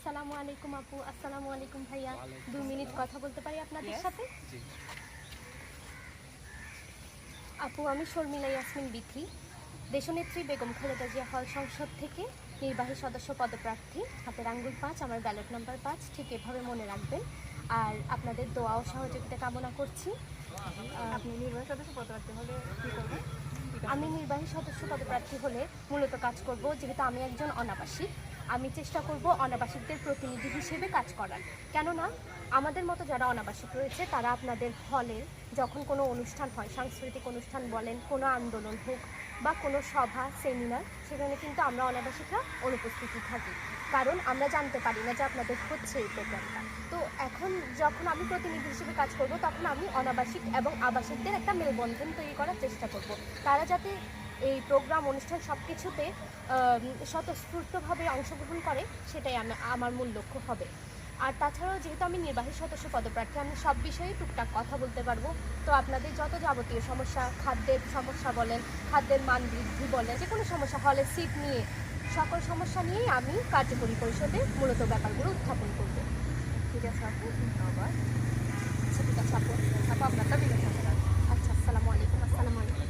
আসসালামু আলাইকুম আপু। আসসালামু আলাইকুম ভাইয়া। 2 মিনিট কথা বলতে পারি আপনাদের সাথে? আপু, আমি শর্মিলা ইয়াসমিন বিথি, দেশনেত্রী বেগম খালেদা জিয়া হল সংসদ থেকে নির্বাহী সদস্য পদপ্রার্থী। হাতের আঙ্গুল 5, আমার ব্যালট নাম্বার 5। ঠিক এভাবে মনে রাখবেন। আর আপনাদের দোয়া ও সহযোগিতা কামনা করছি। আপনি নির্বাহী সদস্য পদপ্রার্থী হলে কী করবেন? আমি নির্বাহী সদস্য পদপ্রার্থী হলে মূলত কাজ করব, যেহেতু আমি একজন অনাবাসিক, আমি চেষ্টা করব অনাবাসিকদের প্রতিনিধি হিসেবে কাজ করার। কেননা আমাদের মতো যারা অনাবাসিক রয়েছে তারা আপনাদের হলের যখন কোনো অনুষ্ঠান হয়, সাংস্কৃতিক অনুষ্ঠান বলেন, কোনো আন্দোলন হোক বা কোনো সভা সেমিনার, সেখানে কিন্তু আমরা অনাবাসিকরা অনুপস্থিত থাকি, কারণ আমরা জানতে পারি না যে আপনাদের হচ্ছে এই প্রোগ্রামটা। তো এখন যখন আমি প্রতিনিধি হিসেবে কাজ করব, তখন আমি অনাবাসিক এবং আবাসিকদের একটা মেলবন্ধন তৈরি করার চেষ্টা করব, তারা যাতে এই প্রোগ্রাম অনুষ্ঠান সব কিছুতে স্বতঃস্ফূর্তভাবে অংশগ্রহণ করে, সেটাই আমার মূল লক্ষ্য হবে। আর তাছাড়াও যেহেতু আমি নির্বাহী সদস্য পদপ্রার্থী, আমি সব বিষয়ে টুকটাক কথা বলতে পারবো। তো আপনাদের যত যাবতীয় সমস্যা, খাদ্যের সমস্যা বলেন, খাদ্যের মান বৃদ্ধি বলেন, যে কোনো সমস্যা, হলে সিট নিয়ে, সকল সমস্যা নিয়েই আমি কার্যকরী পরিষদে মূলত ব্যাপারগুলো উত্থাপন করব। ঠিক আছে আপু, ধন্যবাদ। আচ্ছা, ঠিক আছে আপু। আপু আপনারটা বিঘা আচ্ছা, আসসালামু আলাইকুম। আসসালামু আলাইকুম।